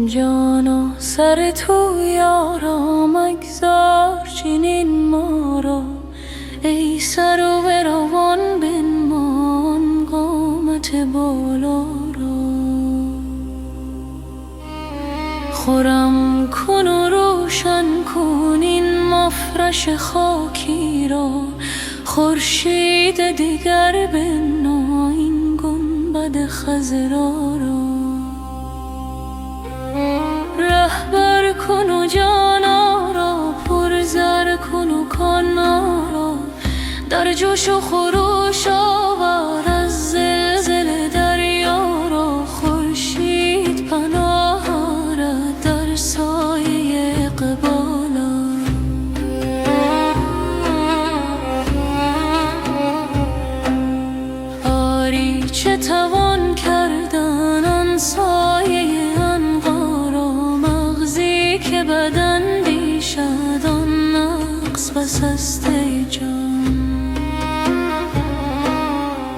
جانا سر تو یارا مگذار چنین ما را، ای سر و بروان بنمان قامت بالا را. خرم کن و روشن کن این مفرش خاکی را، خورشید دیگر بنا این گنبد خضرا را. رهبر کن و جانا را پرزر کن و کانا را، در جوش و خروش آور از زلزله دریا را. خورشید پناه آرد در سایه اقبالا. آری چه توان کردن آن سایه عنقا، مغزی که بدن دیشد آن نقص بس است ای جان.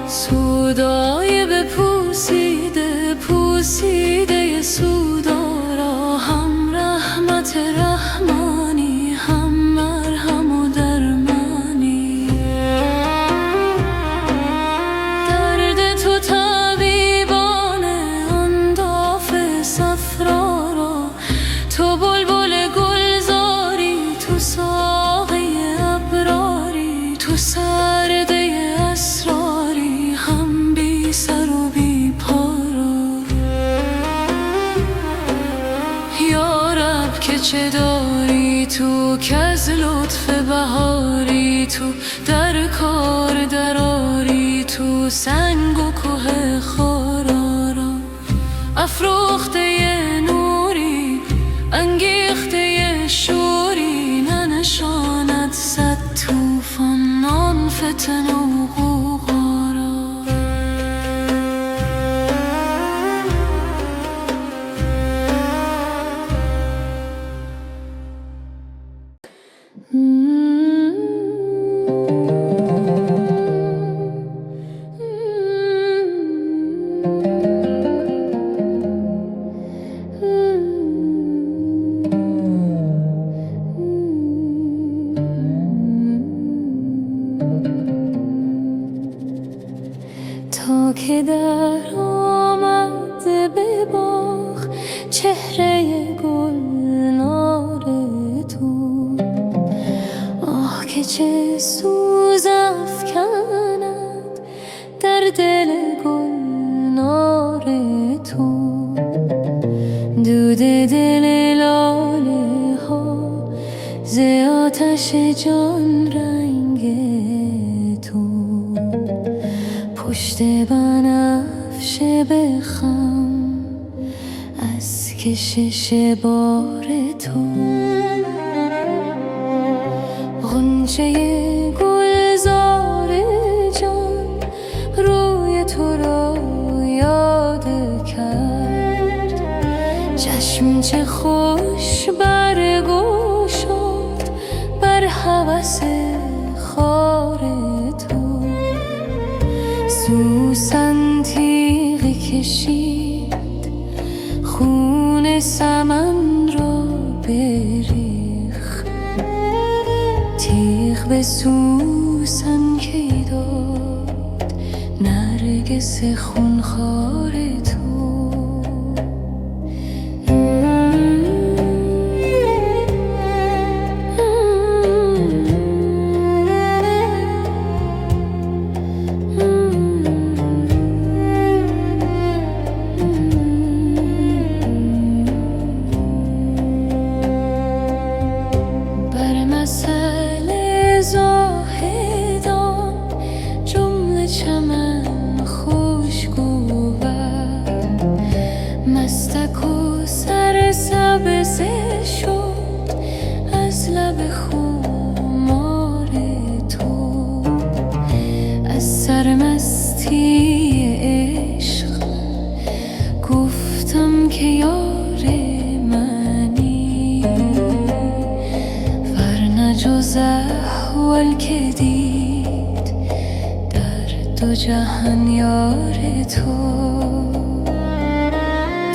سودای بپوسیده پوسیده سودارا، هم رحمت رحمانی هم مرهم و درمانی. درد تو طبیبانه آن داف صفرا را، تو بلبل گلزاری تو ساقی ابراری، تو سرده اسراری هم بی سر و بی پا را. یا رب که چه داری تو که از لطف بهاری، تو در کار دراری تو سنگ و کوه خارا را. افروخته نوری انگیخته شوری، ننشاند صد طوفان آن فتنه و غوغا را. تا که در آمد به باغ چهره گلنار تو، آه که چه سوز افکند در دل گلنار تو. دود دل لاله ها ز آتش جان رنگ تو، پشت بنفش بخم از کشش بار تو. غنچه گلزار جان روی تو را یاد کرد، چشم چه خوش برگشاد بر هوس خار تو. سوسن تیغی کشید خون سمن را بریخت، تیغ به سوسن کی داد نرگس خونخوار تو. مسئله زاهدان جمله چمن خوشگو بر، مستک و سر سبز شد از لب خمار تو. از سرمستی عشق گفتم که یار جز احوال که دید در دو جهان یار تو.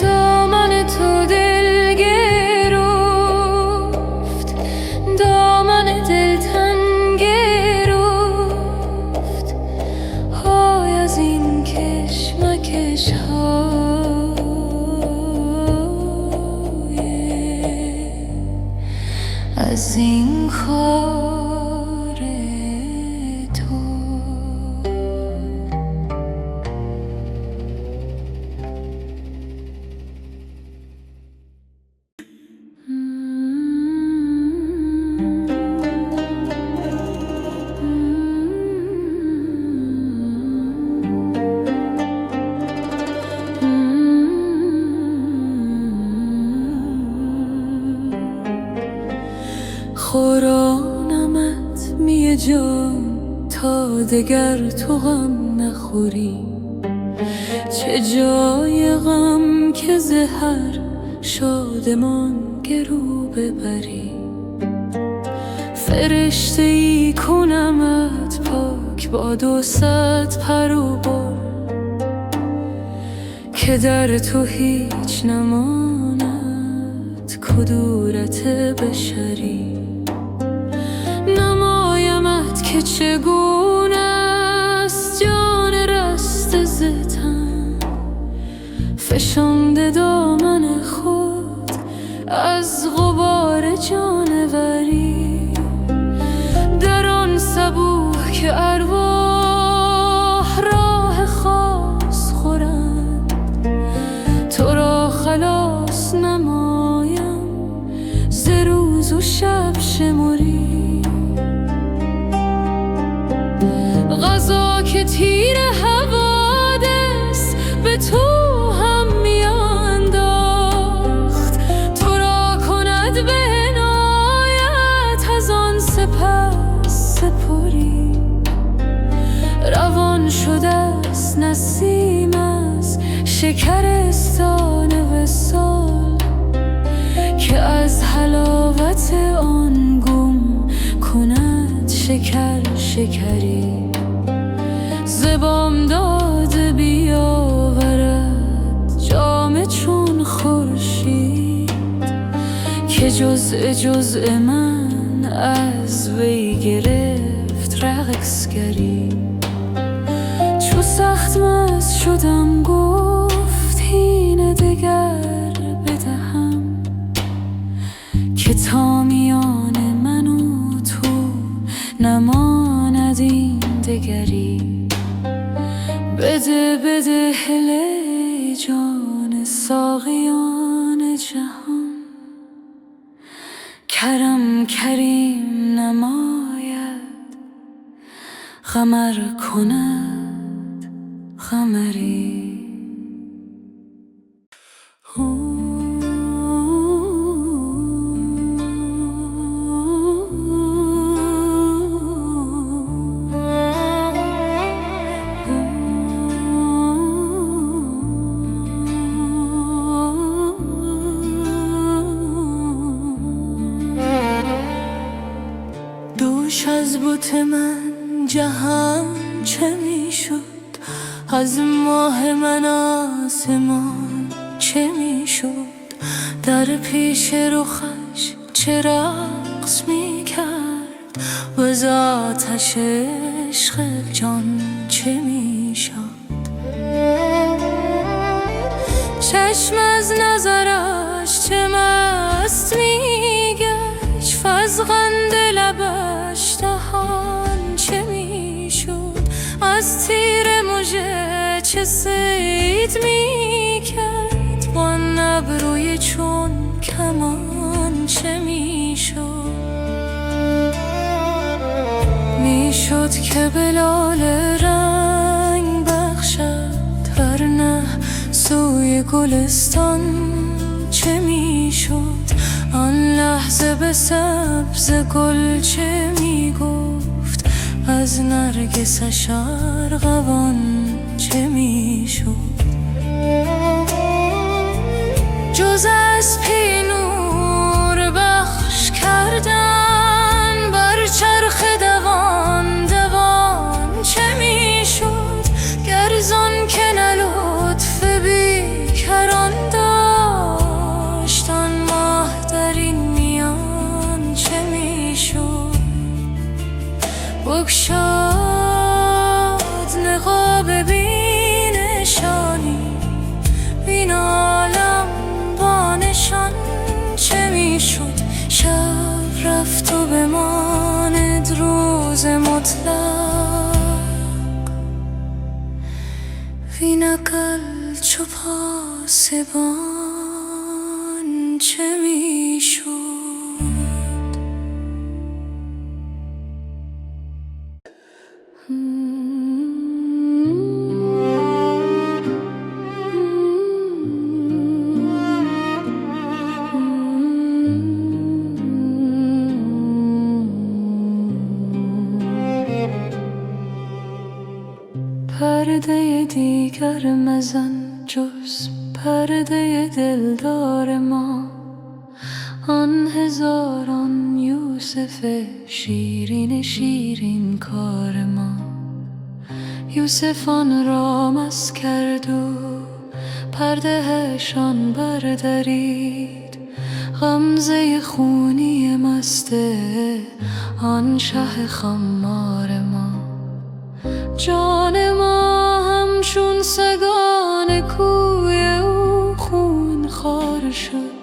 دامن تو دل گرفت، دامن دلتنگ گرفت، های از این کشمکش های از این کار تو. خورانمت می جان تا دگر تو غم نخوری، چه جای غم که زهر شادمان گرو ببری. فرشته ای کنمت پاک با 200 پر و بال، که در تو هیچ نماند کدورت بشری. نمایمت که چگونه است جان رسته ز تن، فشانده دامن خود از غبار جانوری. در آن صبوح که ارواح راه خاص خورند، تو را خلاص نمایم ز روز و شب شمری. غذا که تیر حوادث به تو هم میانداخت، تو را کند به عنایت از آن سپس سپری. روان شده است نسیم از شکرستان وصال، که از حلاوت آن گم کند شکر شکری. ز بامداد بیاورد جام چون خورشید، که جزء من از وی گرفت رقصگری. چو سخت مست شدم گفت هین دگر بدهم، که تا میان من و تو نماند این دگری. بده بده هله جان ساقیان جهان، کرم کریم نماید قمر کند قمری. دوش از بت من جهان چه می شد، از ماه من آسمان چه می شد. در پیش رخش چه رقص می کرد، و از آتش عشق جان چه می شد. چشم از نظرش چه مست می گشت، فزغند لبش دهان چه می شد. از تیر مژه چه صید می کرد، با ابروی چون کمان چه می شد. می شد که بلال رنگ بخشد، ورنه سوی گلستان چه می شد. آن لحظه به سبز گل چه می گفت، از نرگسش ارغوان چه می شد. جز از پی نور بخش کردن بر چرخ دوان دوان چه می شد. گرزان که نه لطف بی کران داشت، بگشاد نقاب بینشانی، این عالم با نشان چه میشد؟ شب رفت و بماند روز مطلق، وین اقل چو پاسبان چه میشد؟ پرده دیگر مزن جز پرده دلدار ما، آن هزاران یوسف شیرین شیرین کار ما. یوسفان را مست کرد و پردهشان بردرید، غمزه خونی مست آن شه خمار ما. جان ما همچون سگان کوی او خون خوار شد،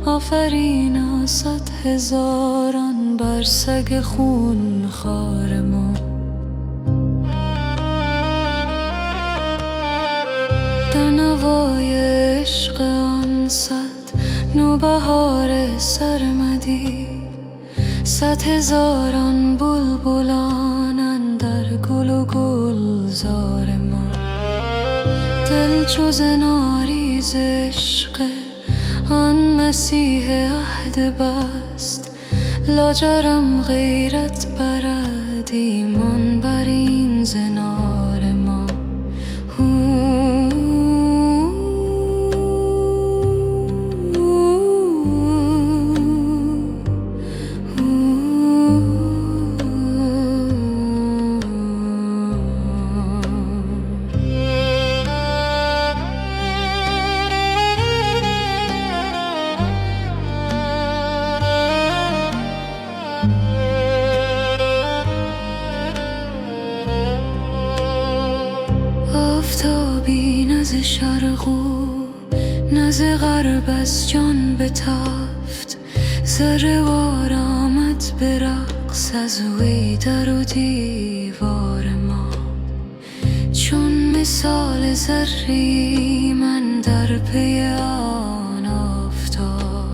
آفرین صد هزاران بر سگ خون خوار ما. در نوای عشق آن صد نوبهار سرمدی، صد هزاران بلبلان اندر گل و گلزار ما. دل چو زناریز عشق آن مسیح عهد بست، لاجرم غیرت برد ایمان بر این زنار ما. آفتابی نه ز شرق و نه ز غرب از جان بتافت، ذره وار آمد به رقص از وی در و دیوار ما. چون مثال ذره من در پی آن آفتاب،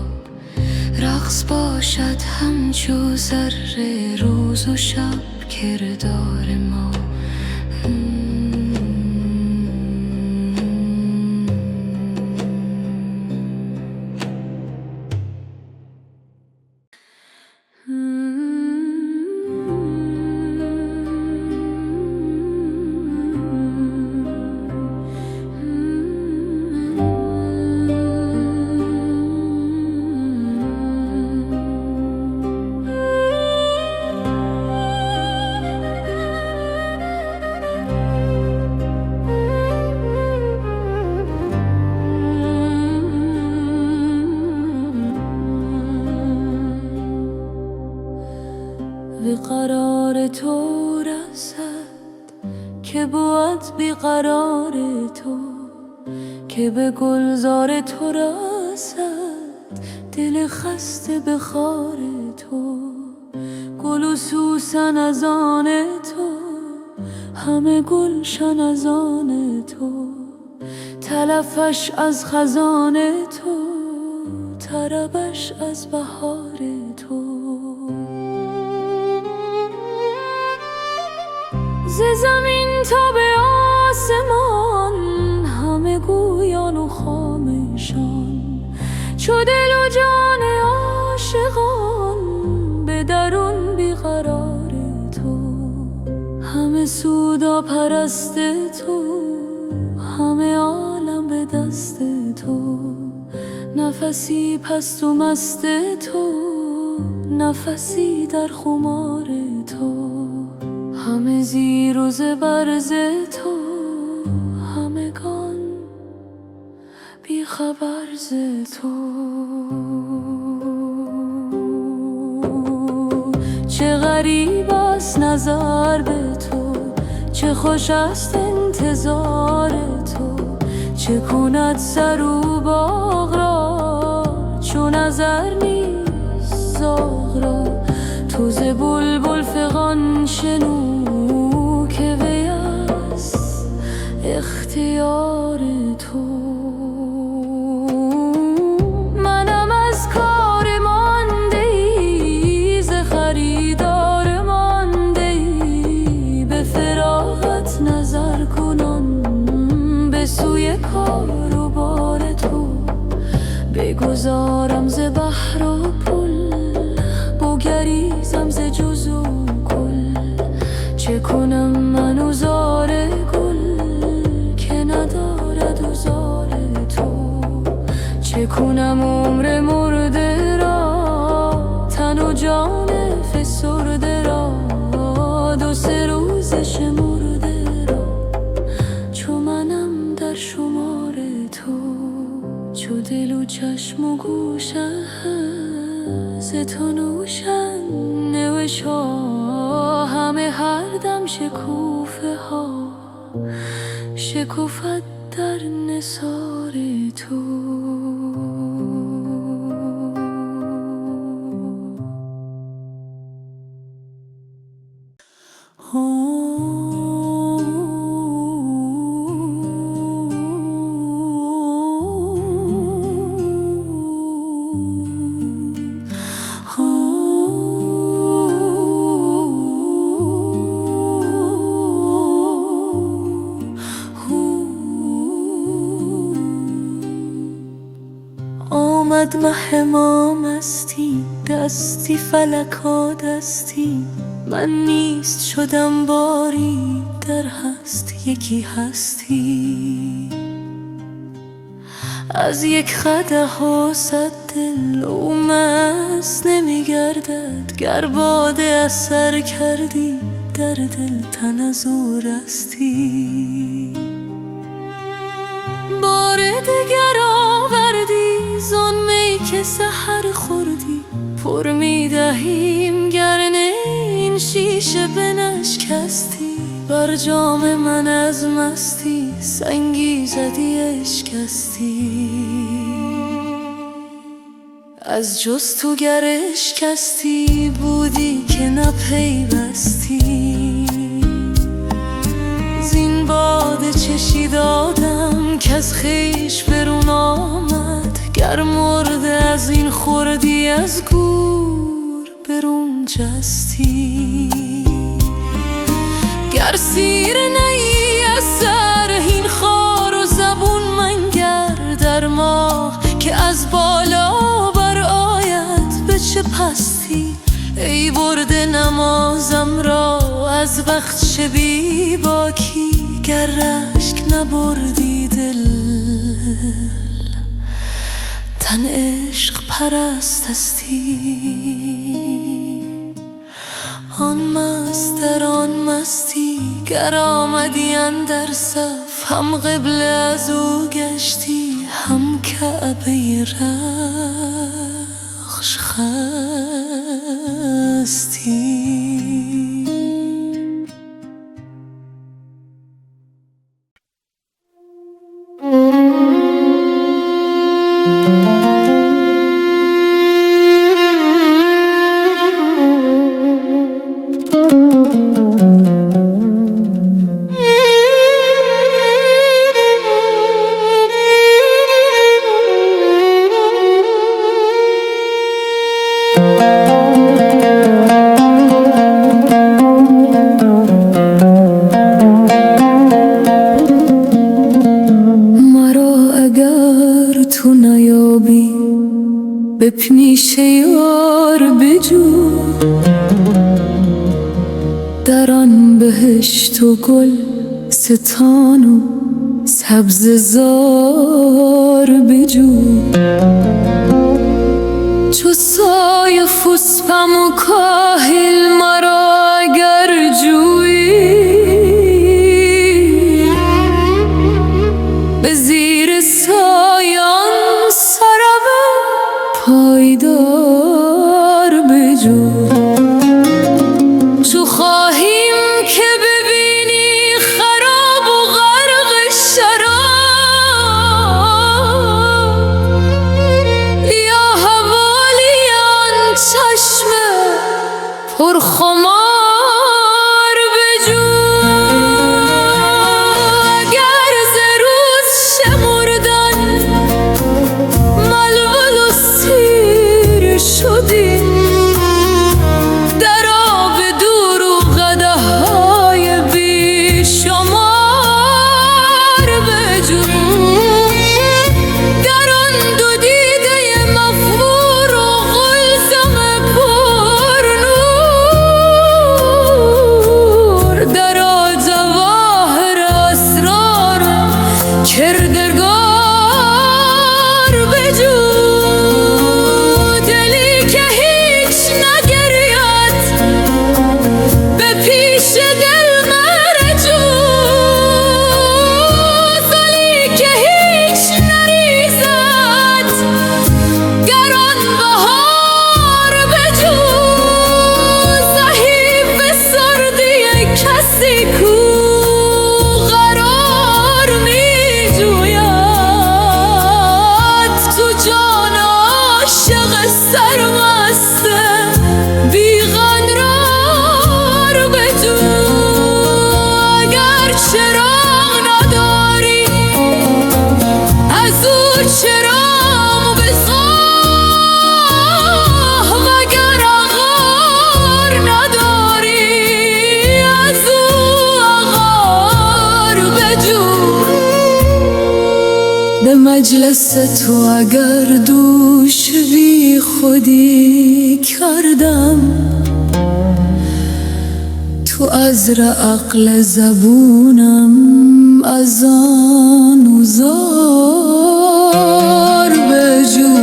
رقص باشد همچو ذره روز و شب کردار ما. بیقرار تو رسد که بود بیقرار تو، که به گلزار تو رسد دل خسته به خار تو. گل و سوسن از آن تو، همه گلشن از آن تو. تلفش از خزان تو، طربش از بهار تو. ز زمین تا به آسمان همه گویان و خامشان، چو دل و جان عاشقان به درون بیقرار تو. همه سودا پرست تو، همه عالم به دست تو. نفسی پست و مست تو، نفسی در خمار تو. همه زیر و زبر ز تو، همگان بی خبر ز تو. چه غریب است است نظر به تو، چه خوش است انتظار تو. چه کند سر و باغ را چون نظر نیست زاغ را. تو ز بلبل فغان شنو که وی است اختیار تو. منم از کار مانده ای، ز خریدار مانده ای، به فراغت نظر کنان به سوی کار و بار تو. بگذارم ز بحر و پل، بگریزم ز جز و کل. چه کنم من و زار گل که ندارد و زار تو. چه کنم عمر مرده را، تن و جان فسرده را، دو سه روز شمرده را. چو منم در شمار تو، چو دل و چشم و گوشم ز تو نوشن نوشا. همه هر دم شکوفه ها شکوفد در نثار تو. آمد مه ما مستی، دستی فلکا دستی. من نیست شدم باری، در هست یکی هستی. از یک قدح و صد دل او مست نمیگردد. گر باده اثر کردی در دل تن از او رستی. بار دگر آوردی زان می که سحر خوردی. پر میدهیم گر نه این شیشه بنشکستی. بر جام من از مستی سنگی زدی اشکستی. از جز تو گر اشکستی بودی که نپیوستی. زین باده چشی دادم که از خویش برون آمد. گر مرده از این خوردی از گور برون جستی. گر سیر نی از سر این خار و زبون منگر در ماه که از بالا بر آید به چه پستی. ای برده نمازم را از وقت شبی باکی. گر رشک نبردی دل تن عشق پرست هستی. آن مست در آن مستی گر آمدی اندر صف. هم قبله از او گشتی هم کعبه رخش خستی. به پیش یار بجو در آن بهشت و گل ستان و سبز زار بجو. چو سایه فسپم و کاهل مرا اگر جویی. به زیر سایان سراب پایدار بجو. چو کو قرار میجوید تو جان عاشق سرمسته بیقرار بجو اگر چراغ نداری از او چرام بخواه وگر عقار نداری از او عقار بجو به مجلس تو اگر دوش بی خودی کردم تو عذر عقل زبونم از آن زار بجو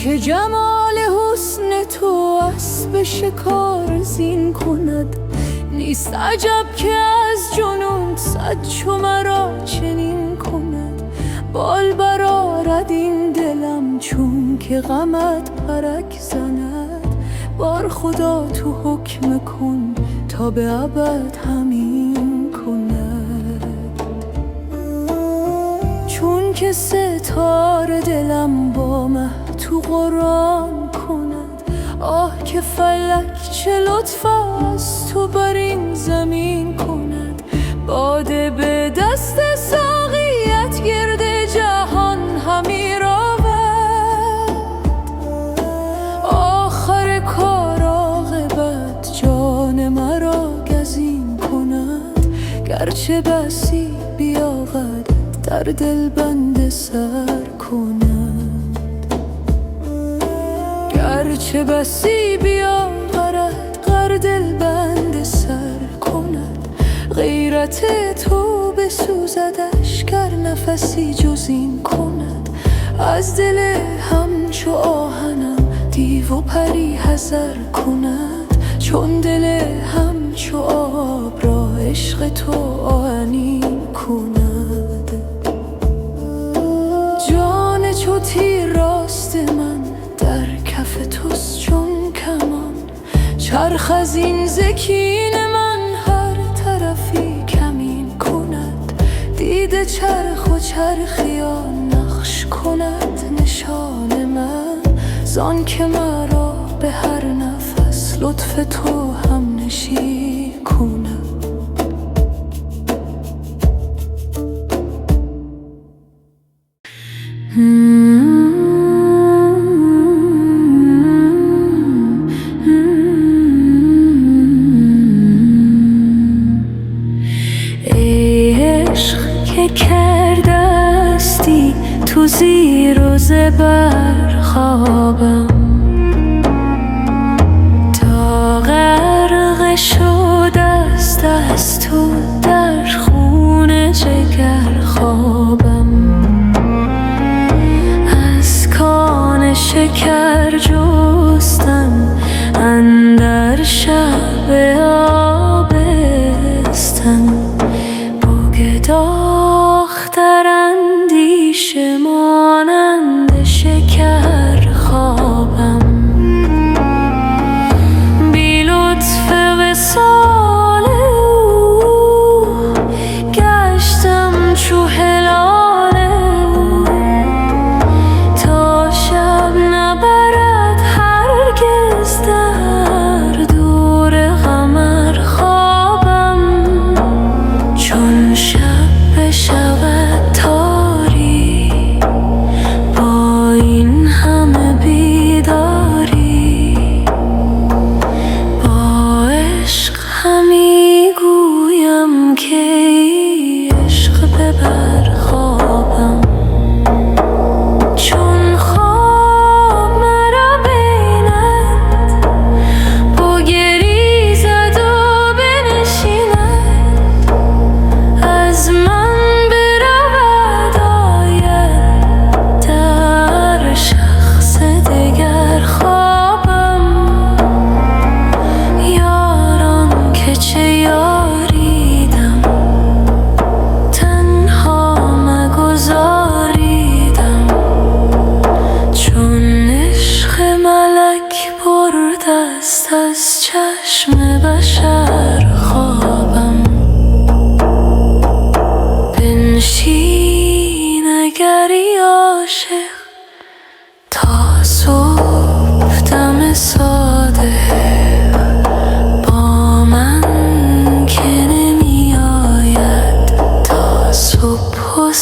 که جمال حسن تو اسب شکار زین کند نیست عجب که از جنون صد چو مرا چنین کند بال برآرد این دلم چون که غمت پرک زند بار خدا تو حکم کن تا به ابد همین کند چون که ستاره دلم با مه تو قرآن کند آه که فلک چه لطف است تو بر این زمین کند باده به دست ساقیت گرد جهان همی رود آخر کار عاقبت جان مرا گزین کند گرچه بسی بیاغد در دل بند سر کند گرچه بسی بیاورد غر دل بند سر کند غیرت تو بسوزدش گر نفسی جز این کند از دل همچو آهنم دیو و پری حذر کند چون دل همچو آب را عشق تو آهنین کند جان چو تیر راست من در کف توست چون کمان چرخ از این زکین من هر طرفی کمین کند دیده چرخ و چرخیان نقش کند نشان من زان که مرا به هر نفس لطف تو هم نشین کند کردستی تو زیر و زبر خوابم تا غرق شده است از تو در خون جگر خوابم از کان شکر جستم اندر شب آبستم بگداختر اندیشه مانند شکر خوابم بی لطف وصال او گشتم چو هلال او تا شب نبرد هرگز در دور قمر خوابم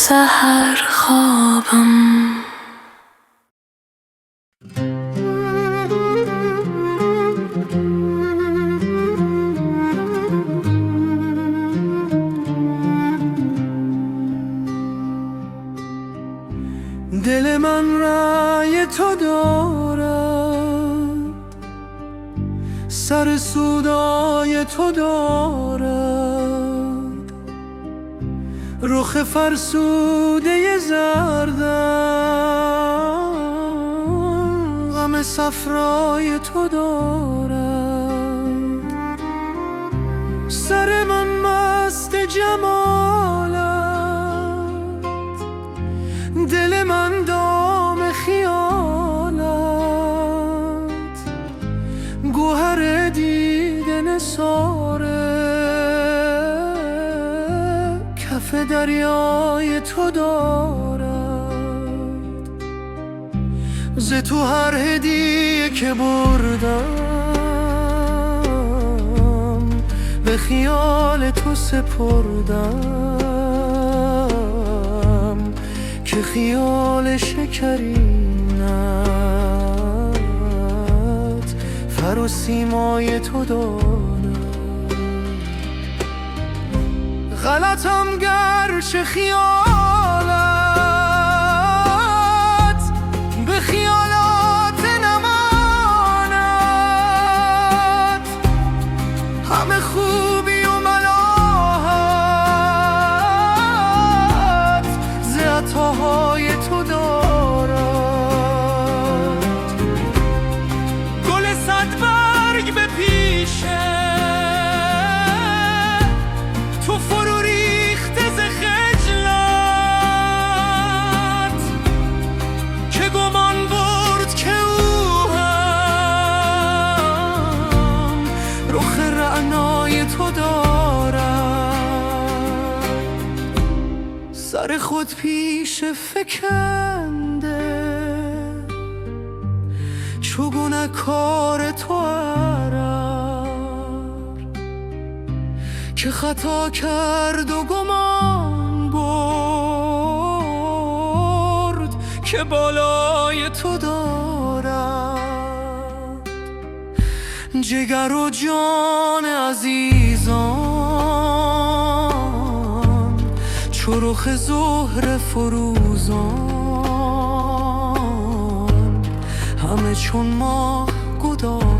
سحر خوابم. دل من رأی تو دارد، سر سودای تو دارد، رخ فرسوده زردم غم صفرای تو دارد. سر من مست جمالت، دل من دام خیالت، گوهر دیده نثاره کف دریای تو دارد. ز تو هر هدیه که بردم به خیال تو سپردم که خیال شکرینت فر و سیمای تو دارد. غلطم گرچه خیالت به خیالات نماند، همه خوبی و ملاحت ز عطاهای تو دارد. گل صد برگ به پیشه تو فرو ریخته ز خجلت، که گمان برد که او هم رخ رعنای تو دارد. سر خود پیش فکنده چو گنه‌کار تو که خطا کرد و گمان برد که بالای تو دارد. جگر و جان عزیزان چو رخ زهره فروزان، همه چون ماه گدازان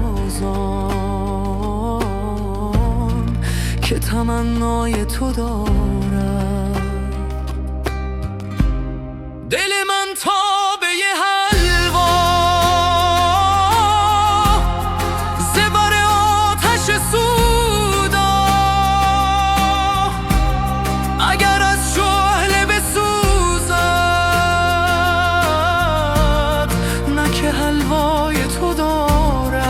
که تمنای تو دارد. دل من تابه حلوا ز بر آتش سودا، اگر از شعله بسوزد نه که حلوای تو دارد.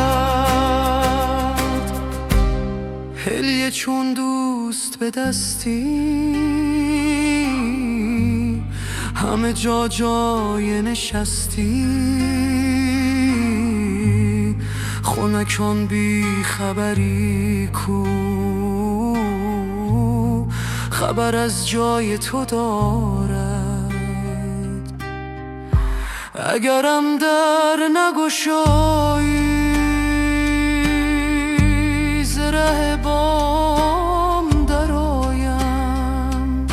هلیه چون دوست به دستی همه جا جای نشستی، خنکان بی خبری کو خبر از جای تو دارد. اگرم در نگشایی ز ره بام درآیم،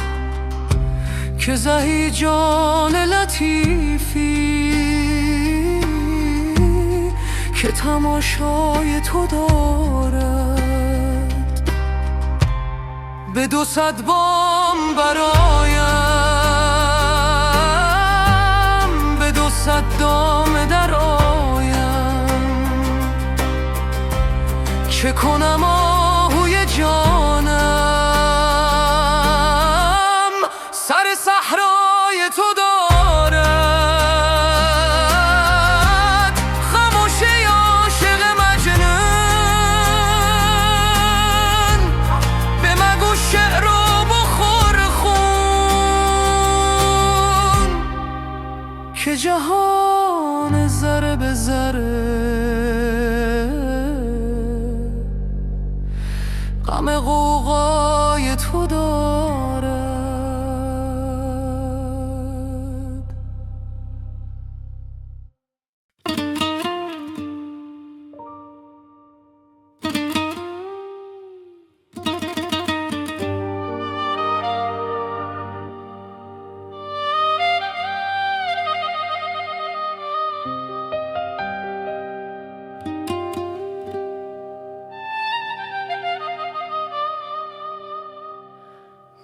که زهی جان لطیفی که تماشای تو دارد. به 200 بام برایم، به 200 دام درآیم، چه کنم آهوی جانم سر صحرای تو دارد. خموش ای عاشق مجنون، به مگو شعر و بخور خون، که جهان ذره به ذره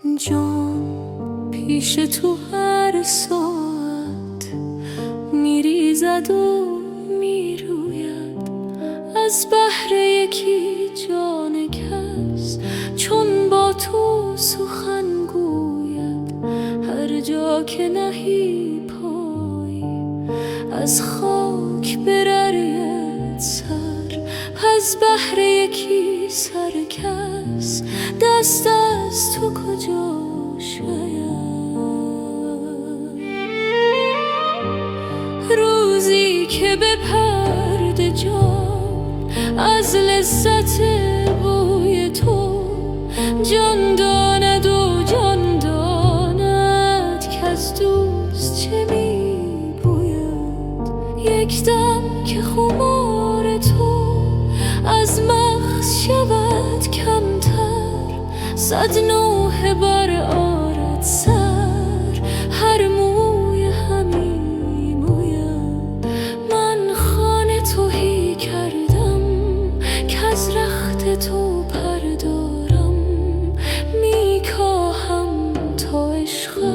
جان پیش تو هر ساعت میریزد و میروید، از بهر یکی جان کس چون با تو سخن گوید. هر جا که نهی پای از خاک بررید سر، از بهر یکی سر کس دست از تو کجا شاید. روزی که به پرده جان از لذت بوی تو جان داند و جان داند که از دوست چه می بوید. یک دم که خمار تو از مغز شود کمتر، صد نوحه بر آرد سر، هر موی همی موید. من خانه تهی کردم که از رخت تو پردارم، میکاهم تا عشقت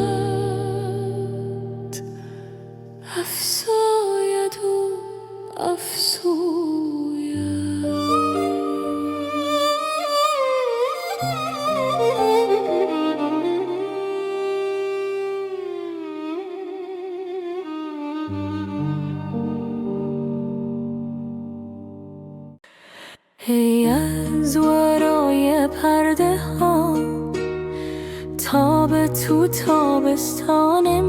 افزاید و افزوید. هی از ورای پرده ها تاب تو تابستان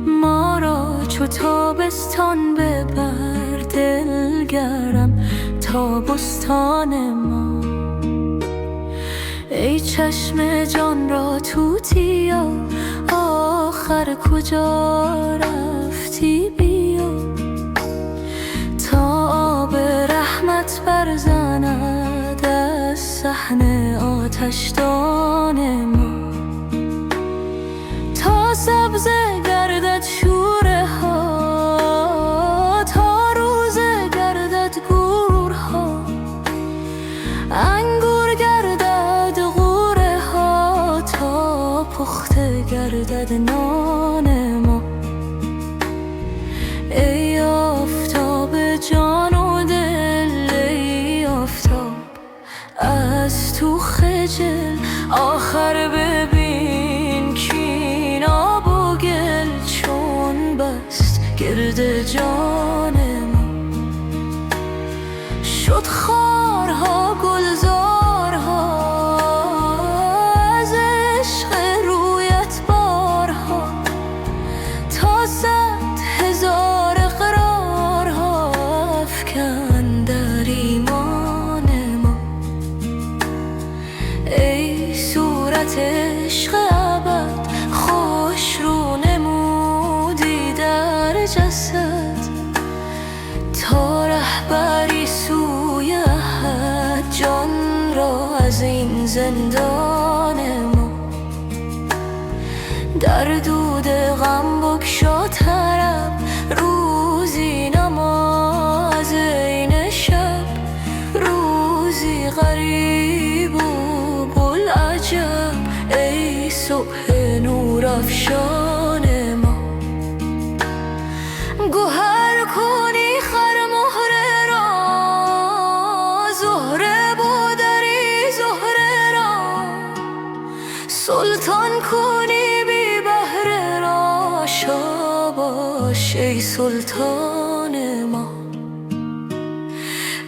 ما را چو تابستان ببر دلگرم تا بستان ما. ای چشم جان را توتیا آخر کجا رفتی؟ بیا تا آب رحمت برزند از صحن آتشدان ما، تا سبز گردد شوره ها، تا روزه گردد گورها، انگور گردد غوره ها، تا پخته گردد نان ما. ای آفتاب جان و دل، ای آفتاب از تو خجل، آخر ببین کین آب و گل چون بست گرد جان ما. شد خارها گلزارها از عشق رویت بارها، تا 100,000 اقرارها افکن در ایمان ما. ای صورت عشق ابد خوش رو نمودی در جسد، تا رهبری سوی احد جان را از این زندان ما. در دود غم بگشا طرب روزی نماز عین شب، روزی غریب و بوالعجب ای صبح نور افشان ما. گوهر کنی خر مهره را، زهره بودری زهره را، سلطان کنی بی بهره را، شاباش ای سلطان ما.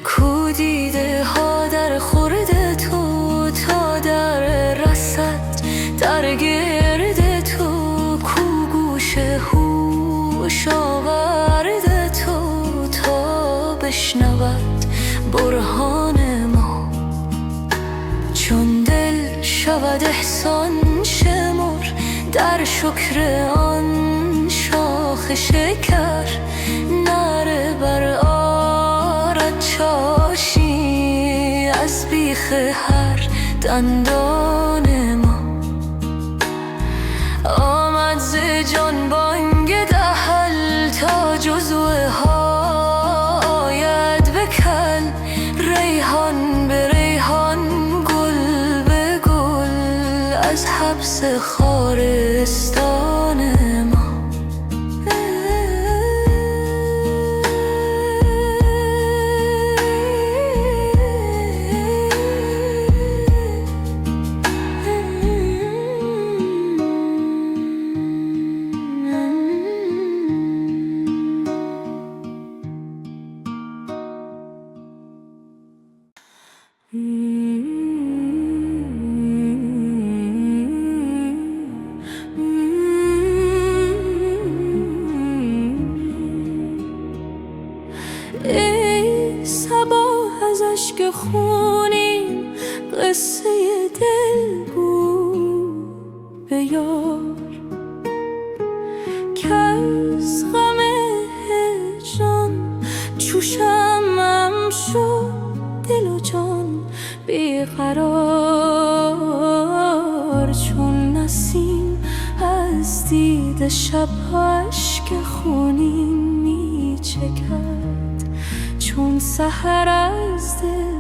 کو دیده ها در خورد تو تا در رسد در گرد تو، کو گوش هوش آورد تو تا بشنود برهان ما. چون دل شود احسان شمر در شکر آن شاخ شکر، نره بر آرد چاشی از بیخ هر دندان ما. آمد ز جان بانگ دهل تا جزوه ها آید به کل، ریحان به ریحان گل به گل از حبس خارستان ما. ای صبا از اشک خونین قصه دل گو به یار، که از غم هجران چو شمعم شد دل و جان بیقرار. چون نسیم از دید شب اشک خونین می چکد، چون سحر از دل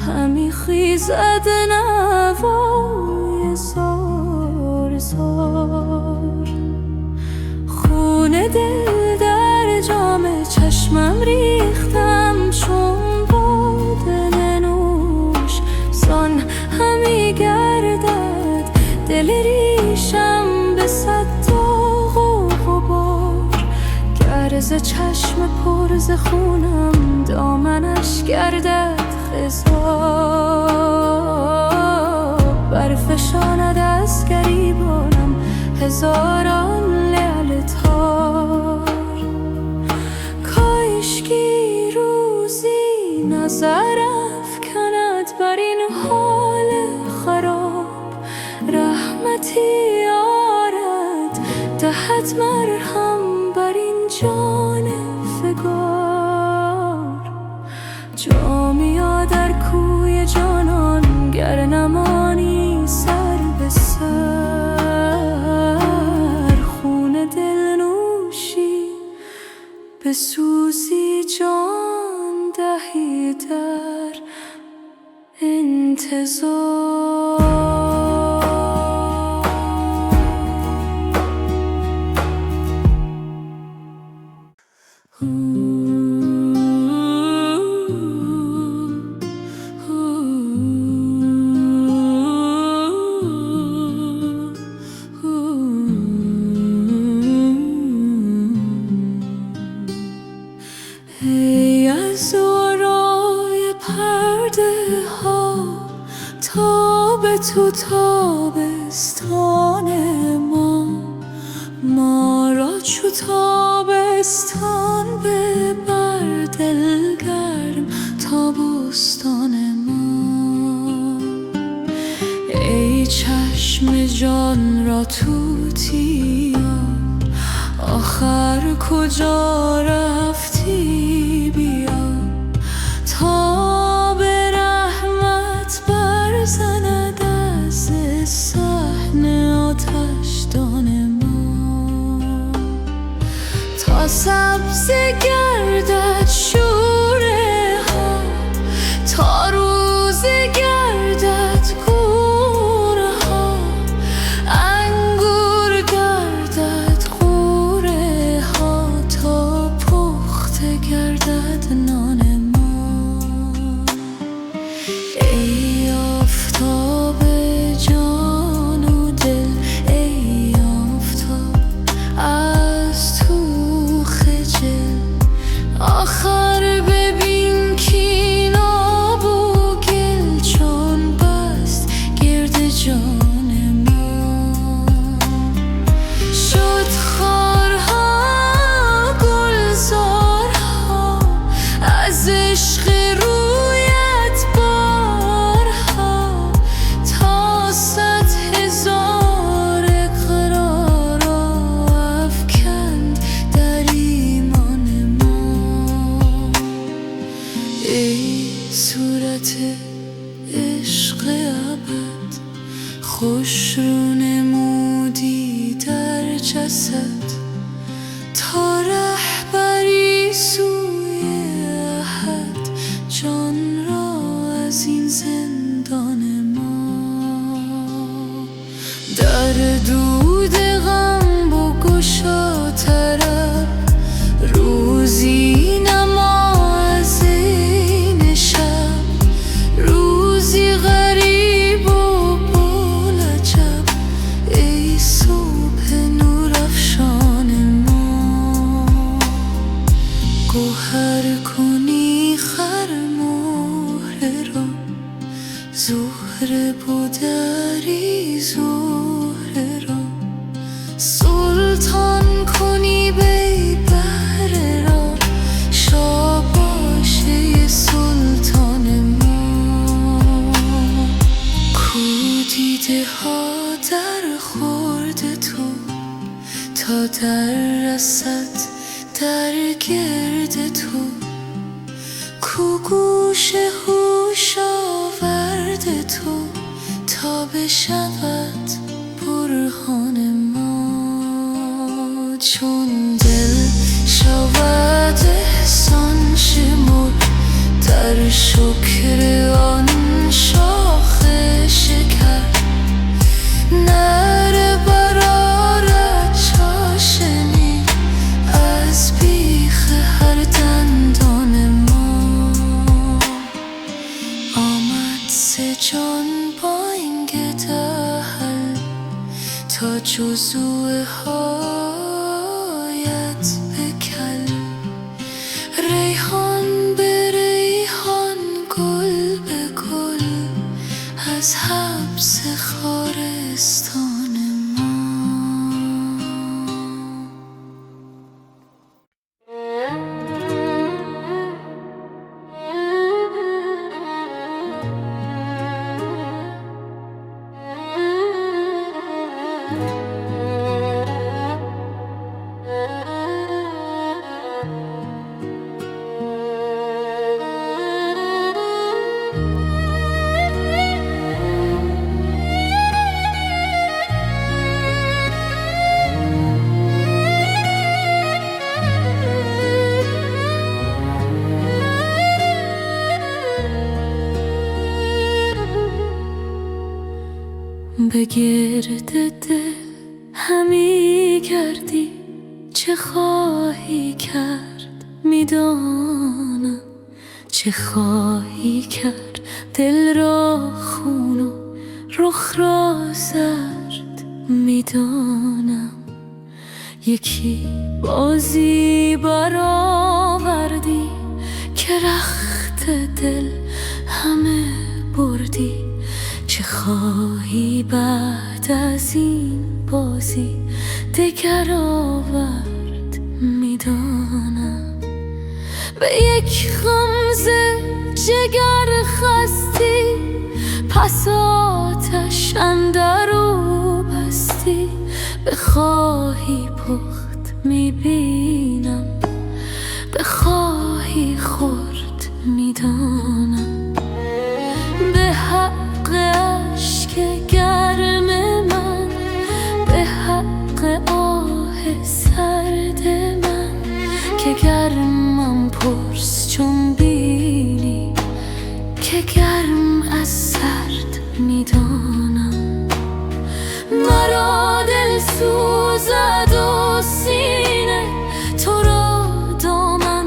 همی خیزد نوای زار زار. خون دل در جام چشمم ریختم چون باده نوش، زان همی گردد دل ریشم به صد داغ و غبار. گر ز چشم پر ز خونم دامنش گردد خضاب، برفشاند از گریبانم هزاران لعل تار. کاشکی روزی نظر افکند بر این حال خراب، رحمتی آرد دهد مرهم بر این جان فگار. جامیا در کوی جانان گر نمانی سر به سر، خون دل نوشی به سوزی جان دهی در انتظار. ای از ورای پرده ها تاب تو تابستان ما را چو تابستان ببر دلگرم تا بستان ما. ای چشم جان را توتیا آخر کجا رفتی؟ بیا تا به رحمت برزند از صحن آتشدان ما. تا سبزه گردد شوره ها، تا روزه گردد گوره ها، انگور گردد غوره ها، تا پخته گردد نان ما. ای آفتاب جان و دل، ای آفتاب از تو خجل، آخر ببین کاین آب و گل چون بست گرد جان ما. شد خارها گلزارها از عشق رویت بارها، تا 100,000 اقرار افکند در ایمان ما. ای صورت عشق ابد خوش رو نمودی در جسد، تا رهبری سوی احد جان را از این زندان ما. دود غم بگشا طرف، روزی نما از این شب، روزی غریب و بلعجب، ای صبح نور افشان ما. گوهر کنی خر مهره را، زهره بودری زهره را، سلطان کنی بی بهره را، شاباشه سلطان ما. کو دیده ها در خورد تو، تا در رسد در گرد تو، کو گوش هوش آورد تو، تا بشود برهان ما. چون دل شود احسان شمر، در شکر آن شاخ شکر، نره برآرد چاشنی از بیخ هر دندان ما. آمد سه جان با این دهل، تا جزوه هایت بکل، ریحان به ریحان گل به گل، از حبس خارستان ما. به گرد دل همی گردی، چه خواهی کرد میدانم، چه خواهی کرد دل را خون و رخ را زرد میدانم. یکی بازی برآوردی که رخت دل همه بردی، چه خواهی بعد از این بازی دگر آورد میدانم. به یک غمزه جگر خستی، پس آتش اندرو بستی، بخواهی پخت میبینم، بخواهی خورد میدانم. به حق اشک گرم من، به حق آه سرد من، که گرمم پرس چون بینی، که گرم از سرد میدانم. مرا دل سوزد و سینه، تو را دامن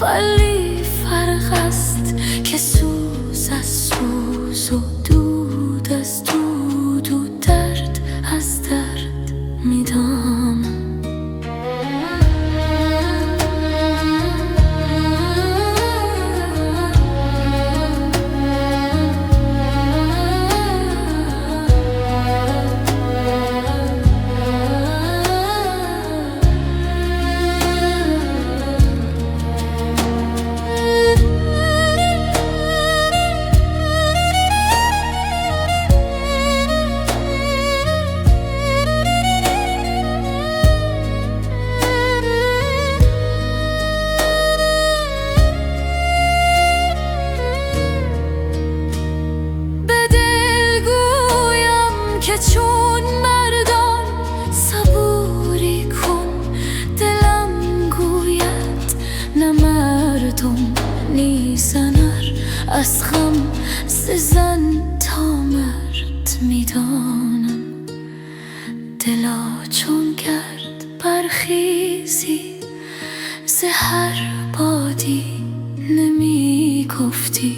ولی فرق است، که سوز از سوز و دود از دود و درد از درد میدانم. چون مردان صبوری کن، دلم گوید نه مردم نیزنر، از غم ز زن تا مرد میدانم. دلا چون گرد برخیزی ز هر بادی نمی گفتی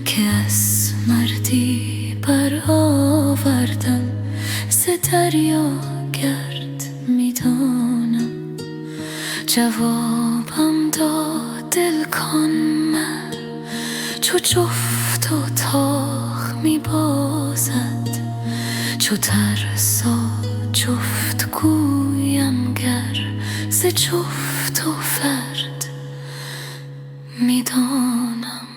که از مردی برآوردن ز دریا گرد میدانم. جوابم داد دل کن من چو جفت و تاخ میبازد، چو ترسا جفت گویم گر ز جفت و فرد میدانم.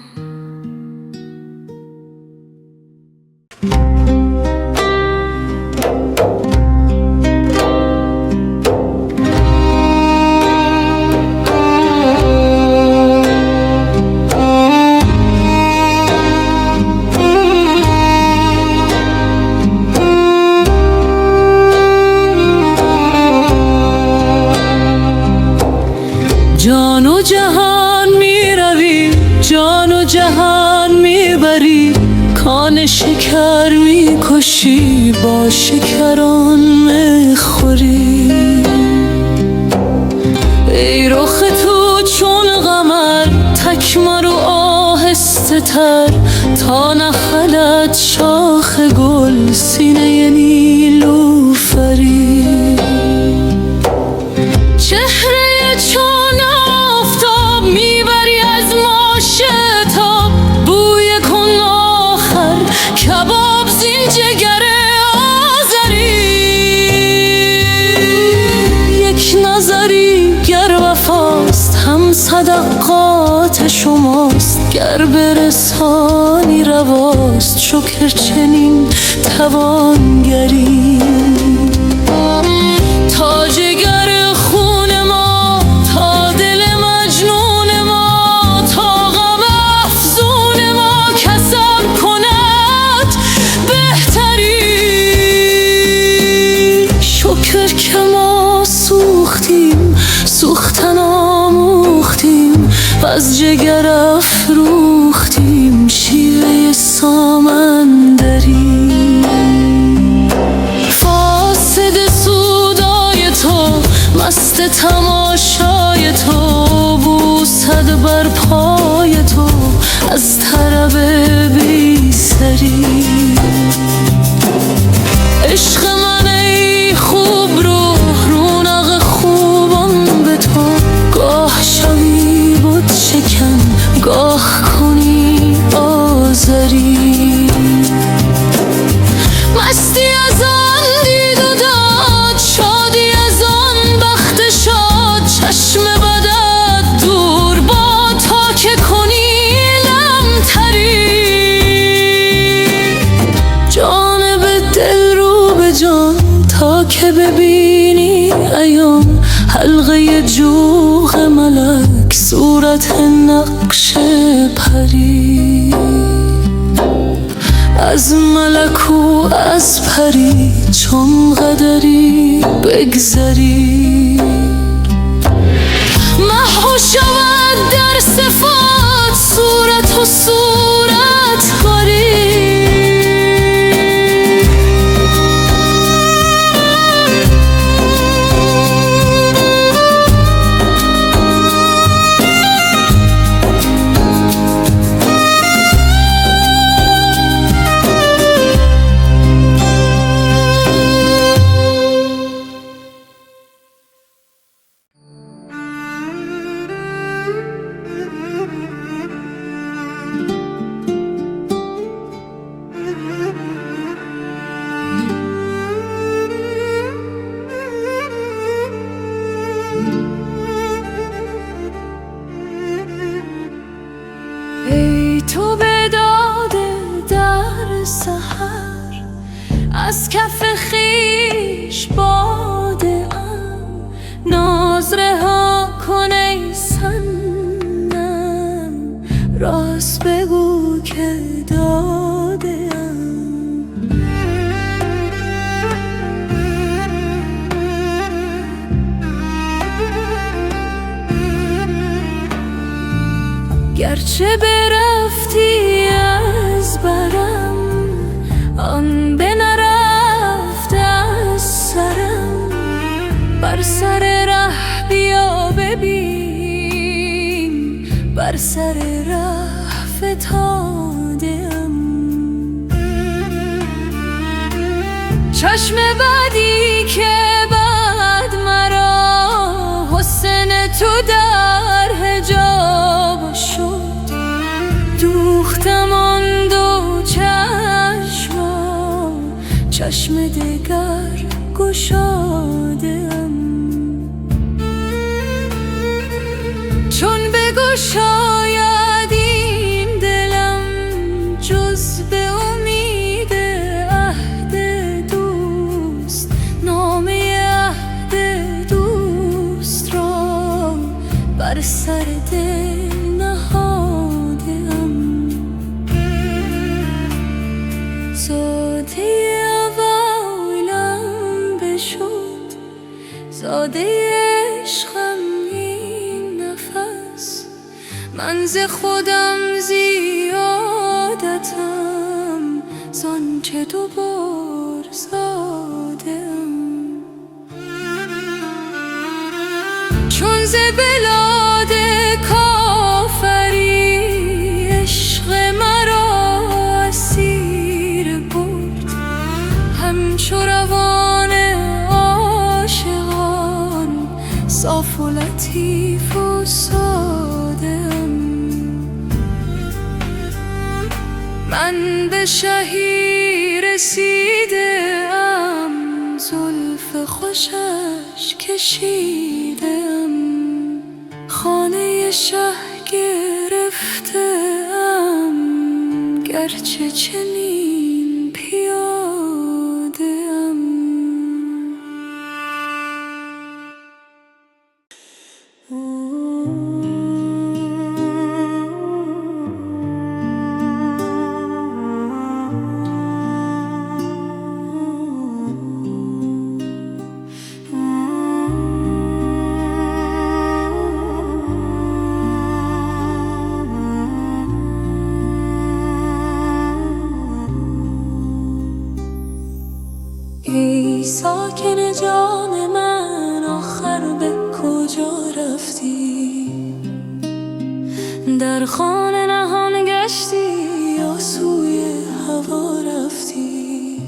جان و جهان می روی، جان و جهان می بری، کان شکر می کشی، با شکران می خوری. ای رخ تو چون قمر تکمر و آهسته تر، تا نخلد شاخ گل سینه نیلوفری. چهره چون آفتاب میبری از ماشتاب، بوی کن آخر کباب زین جگر آذری. یک نظری گر وفاست هم صدقات شماست، گر برسانی رواست شکر چنین توانگری. تا جگر خون ما، تا دل مجنون ما، تا غم افزون ما کسب کند بهتری. شکر که ما سوختیم، سوختن آموختیم، و از جگر افروختیم شیوه سامندری. فاسد سودای تو، مست تماشای تو، بوسد بر پای تو از طرب بی سری. عشق من ای خوب روح، رونق خوبان به تو، گاه شوی بت شکن گاه کنی آزری. مستی از آن دید و داد، شادی از آن بخت شاد، چشم بدت دور با تا که کنی لمتری. جانب دل رو به جان تا که ببینی عیان، حلقه جوق ملک صورت نقش پری. از ملک و از پری چون قدری بگذری، محو شود در صفات صورت و صورت کاری. ای تو به داد در سحر، از کف خویش باده ام، ناز رها کن ای صنم، راست بگو که داده ام. گرچه برفتی از برم، آن به نرفت از سرم. بر سر ره فتادم. چشم بدی که بعد مرا حسن تو در حجاب شد، دوختم آن دو چشم، چشم دگر گشادم. چون بگشاید این دلم جز به امید عهد دوست، نامه عهد دوست را بر سر دل نهادم. زاده اولم بشد، زاده عشقم این نفس، من ز خودم زیادتم زانچه دوبار زادم. چون ز بلاد کافری عشق مرا اسیر برد، همچو روان عاشقان صاف و لطیف و ساده‌ام. من به شهی رسیدم، زلف خوشش کشیدم، خانه شه گرفتم گرچه چنین پیاده‌ام. ای ساکن جان من، آخر به کجا رفتی؟ در خانه نهان گشتی یا سوی هوا رفتی؟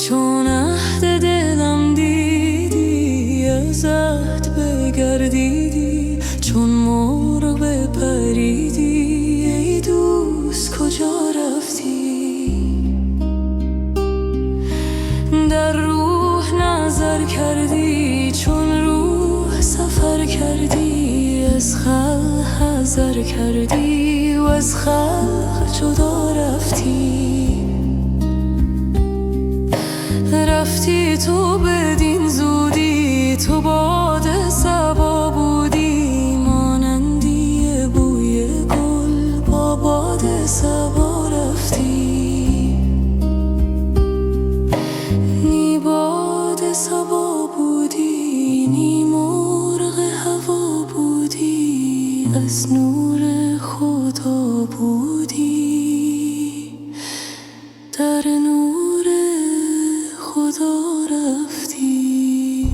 چون عهد دلم دیدی از عهد بگردیدی، چون مرغ بپریدی ای دوست کجا رفتی؟ در روح نظر کردی، چون روح سفر کردی، از خلق حذر کردی و از خلق جدا رفتی. رفتی تو بدین زودی، تو باد صبا بودی، مانندی بوی گل با باد صبا رفتی. باد صبا بودی، نی مرغ هوا بودی، از نور خدا بودی، در نور خدا رفتی.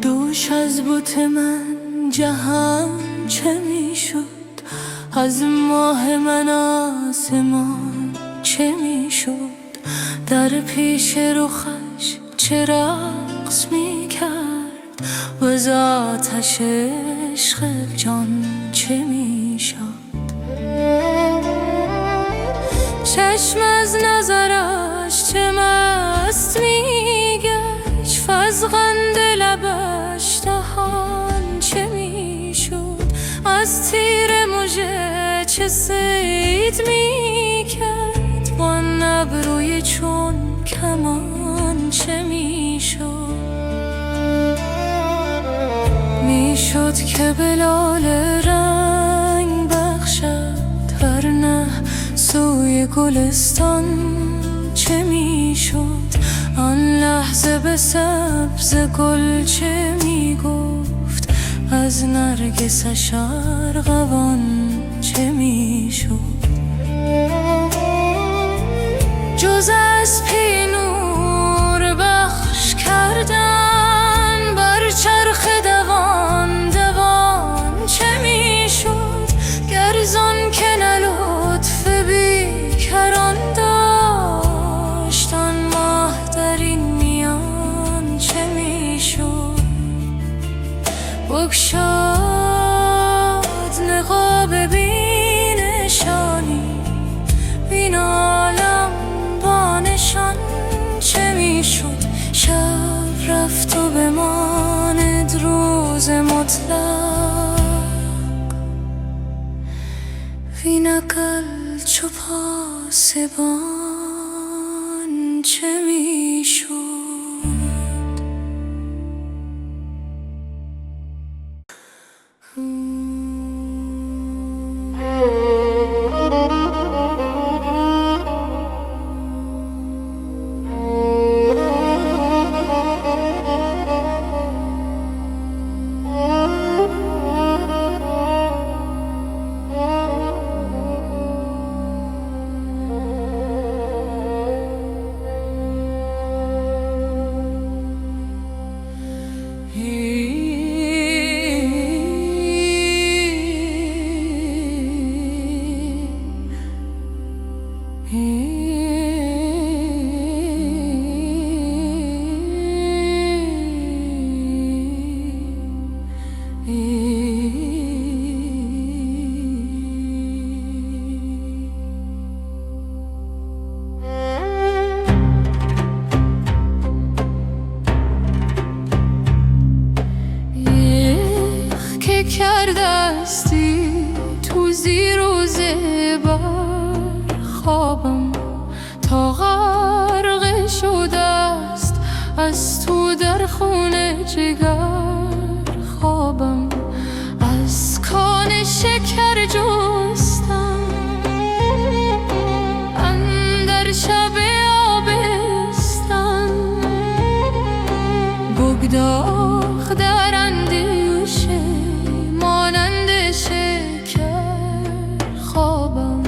دوش از بت من جهان چه می شد، از ماه من آسمان چه می شد، در پیش رخش چه رقص می کرد، و از آتش عشق جان چه می شد. چشم از نظرش چه مست می گشت، فزغند لبش دهان چه می شد، از تیر مژه چه صید می کرد، با ابروی چون کمان چه می شد. می شد که بلال رنگ سوی گلستان چه میشد؟ آن لحظه به سبز گل چه میگفت؟ از نرگسش ارغوان چه میشد؟ جز از پی نور بخش کردن بر چرخ دوان دوان چه میشد؟ گرزان که نه لطف بیکران داشت آن ماه در این میان چه میشد؟ بگشاد نقاب بینشانی وین عالم با نشان چه میشد؟ شب رفت و بماند روز مطلق وین اقل چو پاسبان چه میشد؟ کردستی تو زیر و زبر خوابم تا غرق شده است از تو در خون جگر خوابم از کان شکر جستم اندر شب آبستن بگداخ در اندیشه مانند شکر خوابم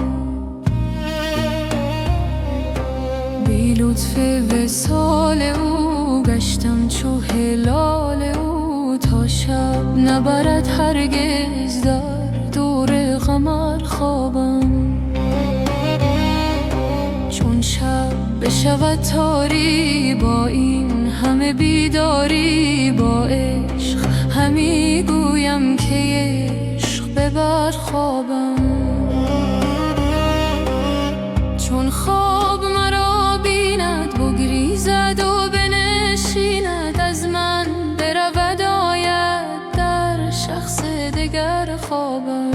بی لطف وصال او گشتم چو هلال او تا شب نبرد هرگز در دور قمر خوابم چون شب بشود تاری با این همه بیداری با عشق همی گویم که عشق ببر خوابم چون خواب مرا بیند بگریزد و بنشیند از من برود آید در شخص دگر خوابم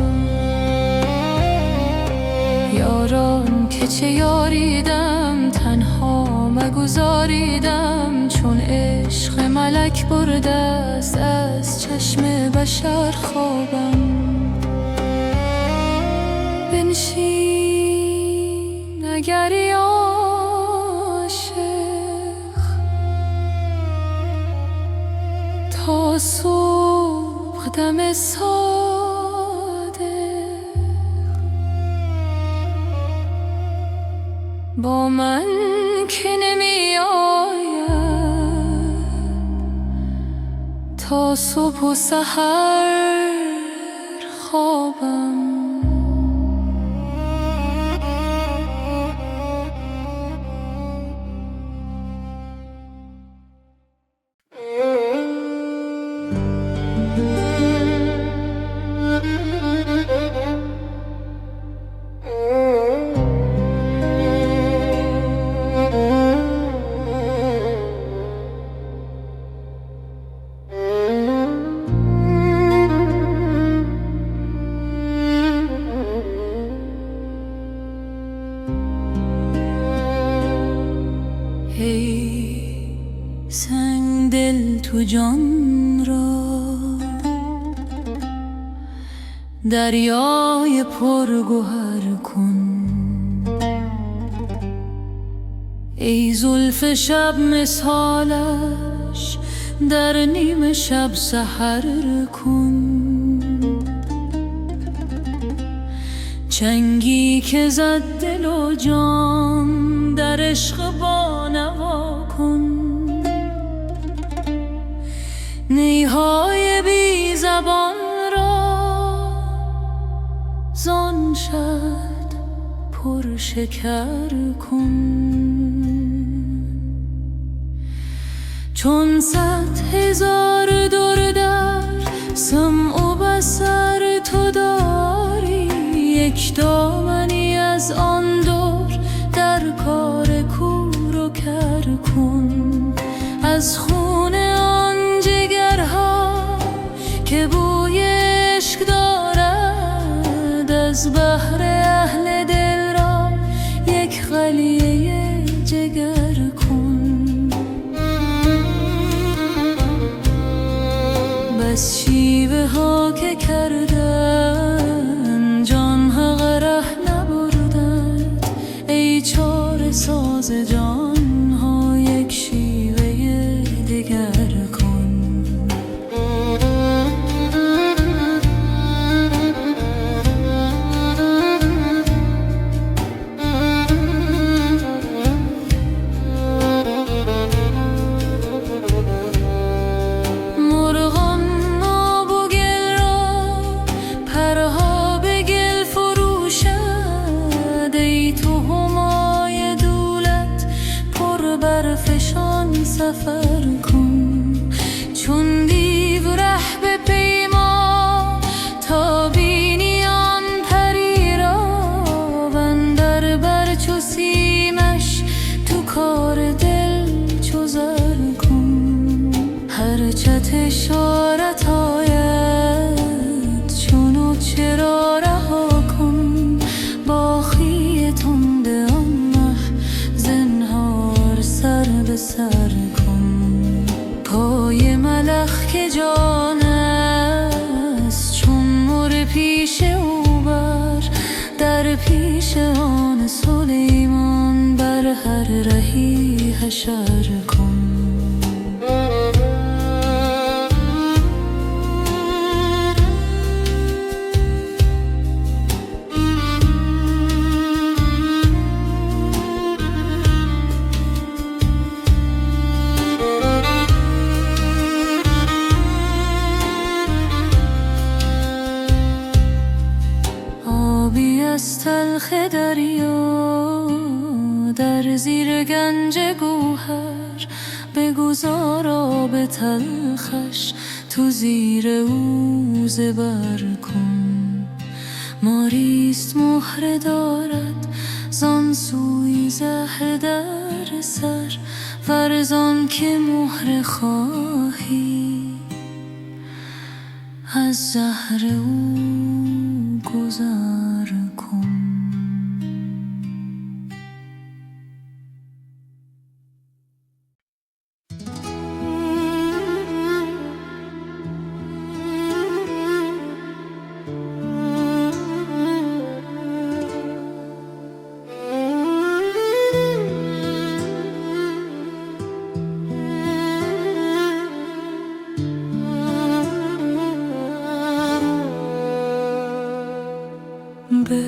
یاران که چه یاریدم تنها مگذاریدم چون عشق ملک برده است از چشم بشر خوابم بنشین اگری عاشق تا صبح دم صادق با من که نمی آید تا صبح و سحر خوابم سنگ دل تو جان را دریای پرگوهر کن ای زلف شب مثالش در نیم شب سحر کن. چنگی که زد دل و جان در عشق با نوا کن. نیهای بی زبان را زان شد پر شکر کن. چون 100,000 دور در سمع و بصر تو داری، یک دامنی از آن دور در کار کور و کر کن. از خون آن جگرها که بوی عشق دارد، از بحر اهل دل را یک قلیه جگر کن. بس شیوه ها که کردن جان ها غره نبردند، ای چاره ساز جان ها یک شیوه دگر کن. سفر کن چون دیو ره به پیما، تا بینی آن پری را بندر بر چو سیمش تو کار دل چو زر کن. هر چت اشارت آید چونو چرا رها کن، با خی تنده آن مه زنهار سر به سر. پای ملخ که جان است چون مر پیش او بر، در پیش آن سلیمان بر هر رهی حشر کن. از تلخ دریا در زیر گنج گوهر، بگذار آب تلخش تو زیر او زبر کن. ماریست مهره دارد زان سوی زهر در سر، ورزان که مهره خواهی از زهر او گذر کن. به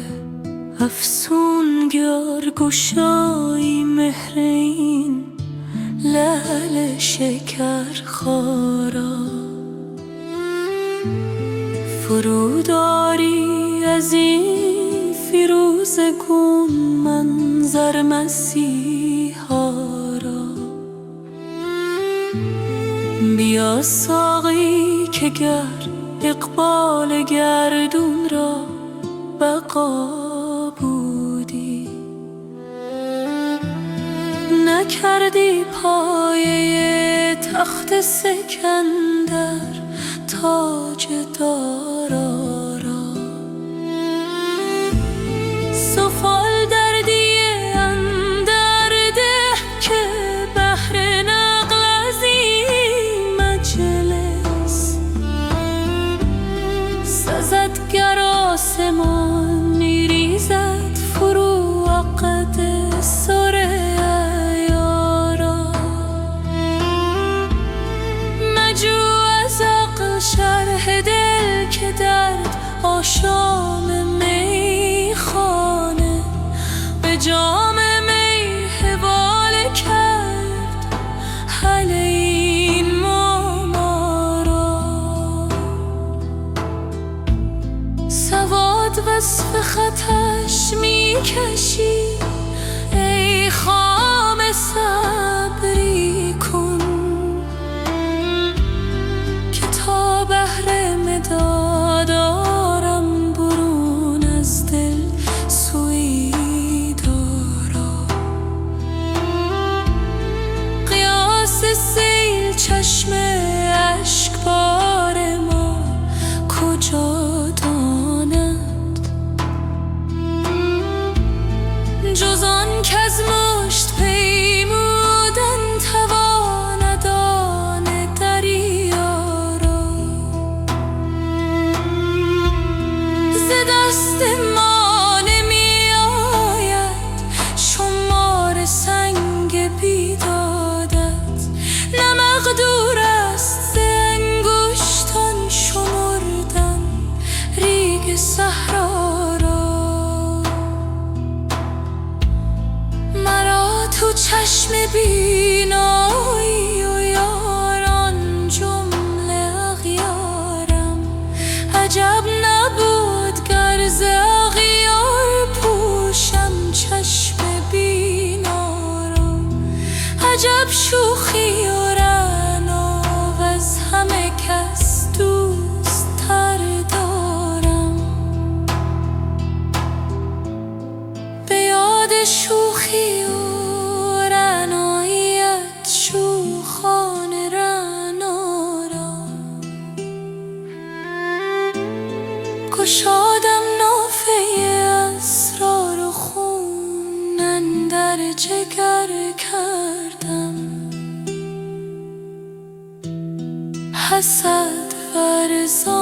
افسونگر گشایی مهر این لعل شکر خارا، فروداری از این فیروزه گون منظر مسیحا را. بیا ساقی که گر اقبال گردون را بقا بودی، نکردی پایه تخت سکندر تاج دارا را. سفال دردی اندر ده که بهر نقل از این مجلس، سزد گر آسمان ریزد فرو عقد سره کشی ای خام صبری کن که تا بهر مداد آرم برون از دل سوی دارا. قیاس سیل چشم اشکبار ما کجا داند جز آن کز مشت پیمودن تواند آن دریا را. ز دست ما نمی آید شمار سنگ بیدادت، نه مقدور است ز انگشتان شمردن ریگ صحرا را. مرا تو چشم بینایی و یاران جمله اغیارم، عجب نبود گر ز اغیار پوشم چشم بینا را. عجب شوخی و رعنا وز همه کس دوست تر دارم. به یاد شوخی و رعناییت شوخان رعنا را گشادم نافه اسرار و خون اندر جگر کردم. حسد ورزان